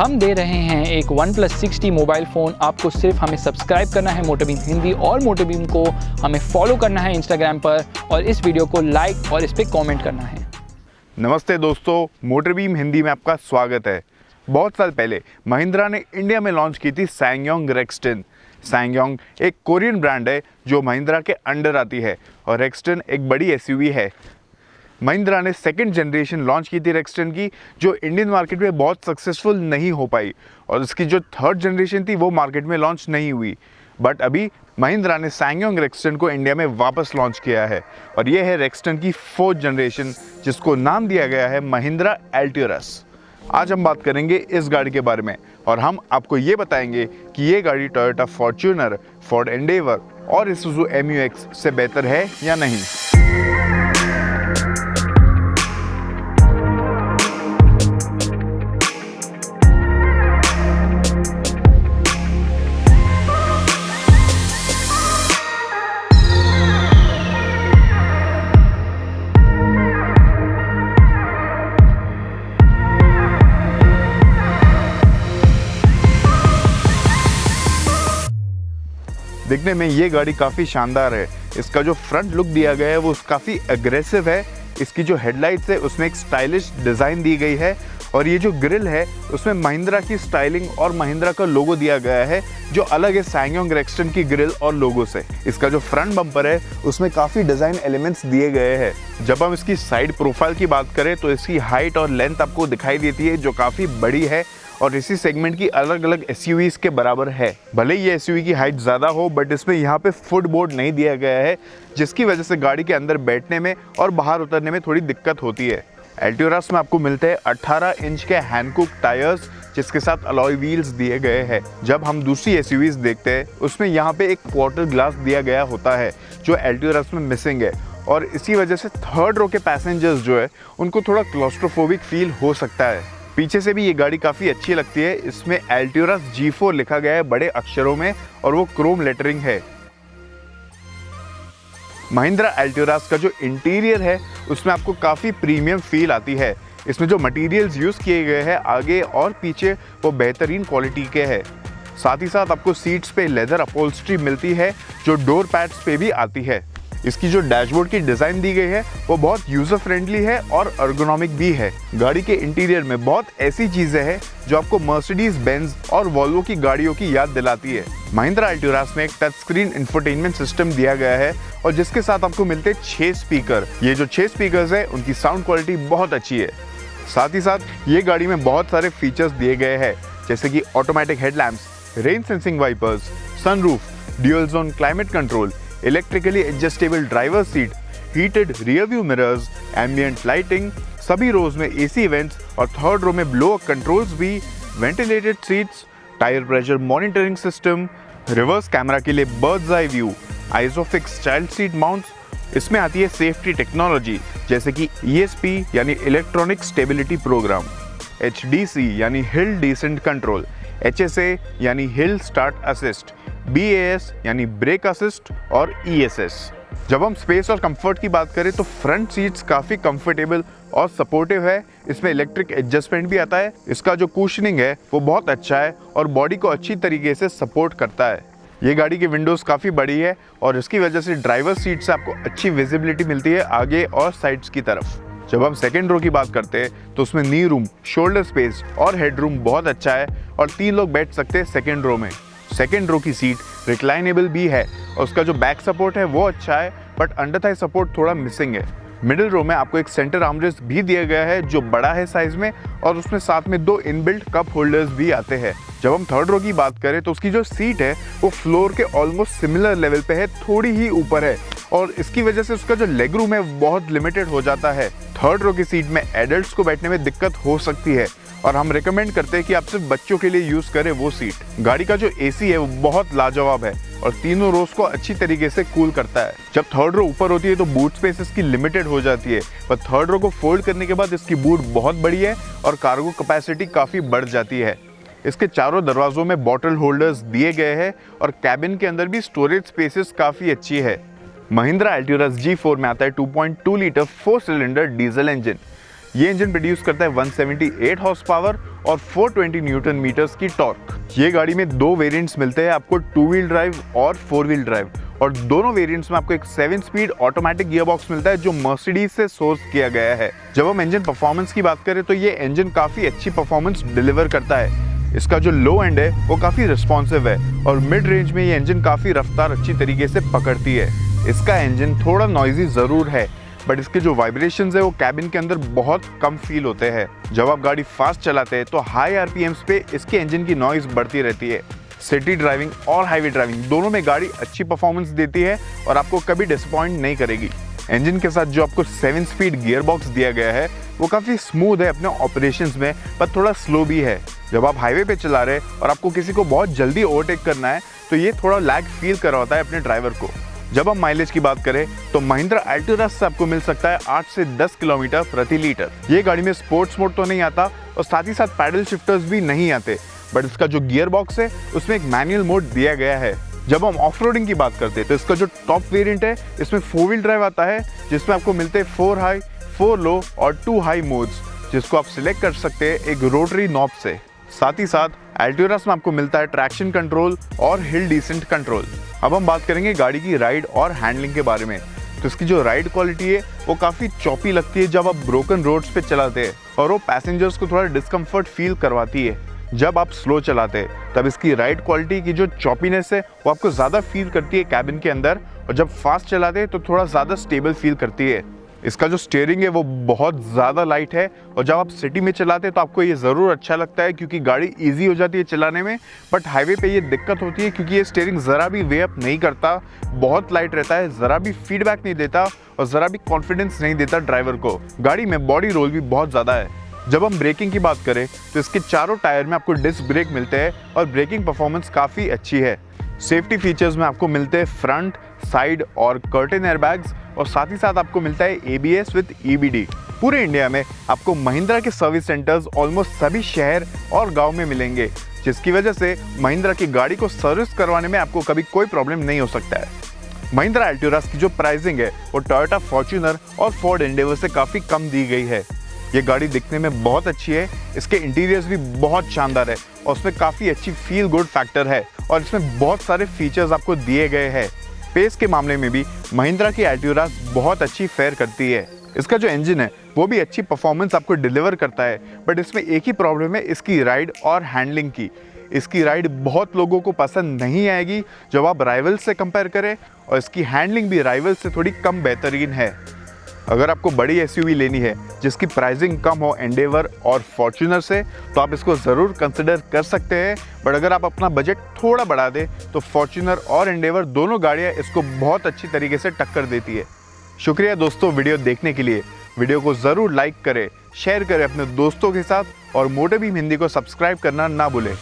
हम दे रहे हैं एक OnePlus 6T मोबाइल फ़ोन। आपको सिर्फ हमें सब्सक्राइब करना है मोटोबीम हिंदी, और मोटोबीम को हमें फॉलो करना है इंस्टाग्राम पर, और इस वीडियो को लाइक और इस पर कॉमेंट करना है। नमस्ते दोस्तों, मोटरबीम हिंदी में आपका स्वागत है। बहुत साल पहले महिंद्रा ने इंडिया में लॉन्च की थी सैंगयोंग रेक्सटन। सैंगयोंग एक कोरियन ब्रांड है जो महिंद्रा के अंडर आती है, और रेक्सटन एक बड़ी एसयूवी है। महिंद्रा ने सेकंड जनरेशन लॉन्च की थी रेक्सटन की, जो इंडियन मार्केट में बहुत सक्सेसफुल नहीं हो पाई, और इसकी जो थर्ड जनरेशन थी वो मार्केट में लॉन्च नहीं हुई। बट अभी महिंद्रा ने सैंगयोंग रेक्सटन को इंडिया में वापस लॉन्च किया है, और ये है रेक्सटन की फोर्थ जनरेशन, जिसको नाम दिया गया है महिंद्रा एल्ट्यूरस। आज हम बात करेंगे इस गाड़ी के बारे में, और हम आपको ये बताएंगे कि ये गाड़ी टोयोटा फॉर्च्यूनर, फोर्ड एंडेवर और इसूजू MU-X से बेहतर है या नहीं। दिखने में ये गाड़ी काफ़ी शानदार है। इसका जो फ्रंट लुक दिया गया है वो काफ़ी एग्रेसिव है। इसकी जो हेडलाइट्स है उसमें एक स्टाइलिश डिज़ाइन दी गई है, और ये जो ग्रिल है उसमें महिंद्रा की स्टाइलिंग और महिंद्रा का लोगो दिया गया है, जो अलग है सैंगयोंग रेक्सटन की ग्रिल और लोगो से। इसका जो फ्रंट बम्पर है उसमें काफ़ी डिज़ाइन एलिमेंट्स दिए गए हैं। जब हम इसकी साइड प्रोफाइल की बात करें तो इसकी हाइट और लेंथ आपको दिखाई देती है, जो काफ़ी बड़ी है और इसी सेगमेंट की अलग अलग एसयूवीज के बराबर है। भले ही ये एसयूवी की हाइट ज़्यादा हो, बट इसमें यहाँ पे फुटबोर्ड नहीं दिया गया है, जिसकी वजह से गाड़ी के अंदर बैठने में और बाहर उतरने में थोड़ी दिक्कत होती है। एल्ट्यूरस में आपको मिलते हैं 18 इंच के हैंडकुक टायर्स, जिसके साथ अलॉय व्हील्स दिए गए हैं। जब हम दूसरी एसयूवीज देखते हैं उसमें यहाँ पे एक क्वार्टर ग्लास दिया गया होता है, जो एल्ट्यूरस में मिसिंग है, और इसी वजह से थर्ड रो के पैसेंजर्स जो है उनको थोड़ा क्लॉस्ट्रोफोबिक फील हो सकता है। पीछे से भी ये गाड़ी काफ़ी अच्छी लगती है। इसमें एल्ट्यूरस G4 लिखा गया है बड़े अक्षरों में, और वो क्रोम लेटरिंग है। महिंद्रा एल्ट्यूरस का जो इंटीरियर है उसमें आपको काफ़ी प्रीमियम फील आती है। इसमें जो मटेरियल्स यूज़ किए गए हैं आगे और पीछे वो बेहतरीन क्वालिटी के हैं। साथ ही साथ आपको सीट्स पे लेदर अपहोल्स्ट्री मिलती है, जो डोर पैड्स पे भी आती है। इसकी जो डैशबोर्ड की डिज़ाइन दी गई है वो बहुत यूज़र फ्रेंडली है और अर्गोनॉमिक भी है। गाड़ी के इंटीरियर में बहुत ऐसी चीज़ें हैं जो आपको मर्सिडीज बेंज और वॉल्वो की गाड़ियों की याद दिलाती है। महिंद्रा एल्ट्यूरस में एक टच स्क्रीन इंफोटेनमेंट सिस्टम दिया गया है, और जिसके साथ आपको मिलते हैं 6 स्पीकर। ये जो 6 स्पीकर्स है उनकी साउंड क्वालिटी बहुत अच्छी है। साथ ही साथ ये गाड़ी में बहुत सारे फीचर्स दिए गए हैं, जैसे कि automatic headlamps, rain sensing wipers, sunroof, dual zone climate control, electrically adjustable driver seat, heated rear view mirrors, ambient lighting, सभी रोज में AC वेंट्स, और थर्ड रो में ब्लो कंट्रोल्स भी, ventilated seats, tyre pressure monitoring system, reverse camera के लिए bird's eye view, isofix child seat mounts. इसमें आती है सेफ्टी टेक्नोलॉजी, जैसे कि ESP यानी इलेक्ट्रॉनिक स्टेबिलिटी प्रोग्राम, HDC यानी हिल डिसेंट कंट्रोल, HSA यानी हिल स्टार्ट असिस्ट, BAS यानी ब्रेक असिस्ट, और ESS। जब हम स्पेस और कंफर्ट की बात करें तो फ्रंट सीट्स काफ़ी कंफर्टेबल और सपोर्टिव है। इसमें इलेक्ट्रिक एडजस्टमेंट भी आता है। इसका जो कुशनिंग है वो बहुत अच्छा है और बॉडी को अच्छी तरीके से सपोर्ट करता है। ये गाड़ी की विंडोज़ काफ़ी बड़ी है, और इसकी वजह से ड्राइवर सीट से आपको अच्छी विजिबिलिटी मिलती है आगे और साइड्स की तरफ। जब हम सेकेंड रो की बात करते हैं तो उसमें नी रूम, शोल्डर स्पेस और हेडरूम बहुत अच्छा है, और 3 लोग बैठ सकते हैं सेकेंड रो में। सेकेंड रो की सीट रिक्लाइनेबल भी है, और उसका जो बैक सपोर्ट है वो अच्छा है, बट अंडर थाई सपोर्ट थोड़ा मिसिंग है। मिडिल रो में आपको एक सेंटर आर्मरेस्ट भी दिया गया है, जो बड़ा है साइज में, और उसमें साथ में 2 इनबिल्ट कप होल्डर्स भी आते हैं। जब हम थर्ड रो की बात करें तो उसकी जो सीट है वो फ्लोर के ऑलमोस्ट सिमिलर लेवल पे है, थोड़ी ही ऊपर है, और इसकी वजह से उसका जो लेग रूम है बहुत लिमिटेड हो जाता है। थर्ड रो की सीट में एडल्ट्स को बैठने में दिक्कत हो सकती है, और हम रिकमेंड करते हैं कि आप सिर्फ बच्चों के लिए यूज करें वो सीट। गाड़ी का जो AC है वो बहुत लाजवाब है, और तीनों रोज को अच्छी तरीके से कूल करता है। जब थर्ड रो ऊपर होती है तो बूट स्पेस इसकी लिमिटेड हो जाती है, पर थर्ड रो को फोल्ड करने के बाद इसकी बूट बहुत बड़ी है और कार्गो कैपेसिटी काफ़ी बढ़ जाती है। इसके चारों दरवाजों में बॉटल होल्डर्स दिए गए हैं, और कैबिन के अंदर भी स्टोरेज स्पेसेस काफ़ी अच्छी है। महिंद्रा एल्ट्यूरस G4 में आता है 2.2 लीटर 4 सिलेंडर डीजल इंजन। ये इंजन प्रोड्यूस करता है 178 हॉर्स पावर और 420 न्यूटन मीटर्स की टॉर्क। ये गाड़ी में दो वेरिएंट्स मिलते हैं आपको, 2 व्हील ड्राइव और 4 व्हील ड्राइव, और दोनों वेरिएंट्स में आपको एक 7 स्पीड ऑटोमेटिक गियरबॉक्स मिलता है जो मर्सिडीज से सोर्स किया गया है। जब हम इंजन परफॉर्मेंस की बात करें तो ये इंजन काफी अच्छी परफॉर्मेंस डिलीवर करता है। इसका जो लो एंड है वो काफी रिस्पॉन्सिव है और मिड रेंज में ये इंजन काफी रफ्तार अच्छी तरीके से पकड़ती है। इसका इंजन थोड़ा नॉइजी जरूर है, बट इसके जो वाइब्रेशंस है वो कैबिन के अंदर बहुत कम फील होते हैं। जब आप गाड़ी फास्ट चलाते हैं तो हाई आरपीएम्स पे इसके इंजन की नॉइज बढ़ती रहती है। सिटी ड्राइविंग और हाईवे ड्राइविंग दोनों में गाड़ी अच्छी परफॉर्मेंस देती है और आपको कभी डिसअपॉइंट नहीं करेगी। इंजन के साथ जो आपको 7 स्पीड गियर बॉक्स दिया गया है वो काफी स्मूथ है अपने ऑपरेशंस में, पर थोड़ा स्लो भी है। जब आप हाईवे पे चला रहे और आपको किसी को बहुत जल्दी ओवरटेक करना है तो ये थोड़ा लैग फील करवाता है अपने ड्राइवर को। जब हम माइलेज की बात करें तो महिंद्रा अल्टोरा से आपको मिल सकता है 8 से 10 किलोमीटर प्रति लीटर। ये गाड़ी में स्पोर्ट्स मोड तो नहीं आता और साथ ही साथ पैडल शिफ्टर्स भी नहीं आते, बट इसका जो गियर बॉक्स है उसमें एक मैनुअल मोड दिया गया है। जब हम ऑफ रोडिंग की बात करते हैं तो इसका जो टॉप वेरिएंट है इसमें 4 व्हील ड्राइव आता है, जिसमें आपको मिलते हैं 4 हाई, 4 लो और 2 हाई मोड्स, जिसको आप सिलेक्ट कर सकते हैं एक रोटरी नॉब से। साथ ही साथ अल्टोरास में आपको मिलता है ट्रैक्शन कंट्रोल और हिल डिसेंट कंट्रोल। अब हम बात करेंगे गाड़ी की राइड और हैंडलिंग के बारे में। तो इसकी जो राइड क्वालिटी है वो काफ़ी चॉपी लगती है जब आप ब्रोकन रोड्स पे चलाते हैं, और वो पैसेंजर्स को थोड़ा डिस्कम्फर्ट फील करवाती है। जब आप स्लो चलाते हैं तब इसकी राइड क्वालिटी की जो चॉपीनेस है वो आपको ज़्यादा फील करती है कैबिन के अंदर, और जब फास्ट चलाते हैं तो थोड़ा ज़्यादा स्टेबल फील करती है। इसका जो स्टीयरिंग है वो बहुत ज़्यादा लाइट है, और जब आप सिटी में चलाते हैं तो आपको ये ज़रूर अच्छा लगता है क्योंकि गाड़ी इजी हो जाती है चलाने में। बट हाईवे पे ये दिक्कत होती है क्योंकि ये स्टीयरिंग ज़रा भी वे अप नहीं करता, बहुत लाइट रहता है, ज़रा भी फीडबैक नहीं देता और ज़रा भी कॉन्फिडेंस नहीं देता ड्राइवर को। गाड़ी में बॉडी रोल भी बहुत ज़्यादा है। जब हम ब्रेकिंग की बात करें तो इसके चारों टायर में आपको डिस्क ब्रेक मिलते हैं और ब्रेकिंग परफॉर्मेंस काफ़ी अच्छी है। सेफ्टी फीचर्स में आपको मिलते हैं फ्रंट, साइड और कर्टेन एयरबैग्स, और साथ ही साथ आपको मिलता है ABS विद EBD। पूरे इंडिया में आपको महिंद्रा के सर्विस सेंटर्स ऑलमोस्ट सभी शहर और गांव में मिलेंगे, जिसकी वजह से महिंद्रा की गाड़ी को सर्विस करवाने में आपको कभी कोई प्रॉब्लम नहीं हो सकता है। महिंद्रा अल्टोरास की जो प्राइसिंग है वो टोयोटा फॉर्च्यूनर और फोर्ड एंडेवर से काफ़ी कम दी गई है। ये गाड़ी दिखने में बहुत अच्छी है, इसके इंटीरियर्स भी बहुत शानदार है और उसमें काफ़ी अच्छी फील गुड फैक्टर है, और इसमें बहुत सारे फीचर्स आपको दिए गए हैं। पेस के मामले में भी महिंद्रा की अल्टोरास बहुत अच्छी फेयर करती है। इसका जो इंजन है वो भी अच्छी परफॉर्मेंस आपको डिलीवर करता है, बट इसमें एक ही प्रॉब्लम है इसकी राइड और हैंडलिंग की। इसकी राइड बहुत लोगों को पसंद नहीं आएगी जब आप राइवल से कंपेयर करें, और इसकी हैंडलिंग भी राइवल से थोड़ी कम बेहतरीन है। अगर आपको बड़ी SUV लेनी है जिसकी प्राइसिंग कम हो एंडेवर और फॉर्च्यूनर से, तो आप इसको ज़रूर कंसिडर कर सकते हैं। बट अगर आप अपना बजट थोड़ा बढ़ा दें तो फॉर्च्यूनर और एंडेवर दोनों गाड़ियां इसको बहुत अच्छी तरीके से टक्कर देती है। शुक्रिया दोस्तों वीडियो देखने के लिए। वीडियो को ज़रूर लाइक करें, शेयर करें अपने दोस्तों के साथ, और मोटोबीम हिंदी को सब्सक्राइब करना ना भूलें।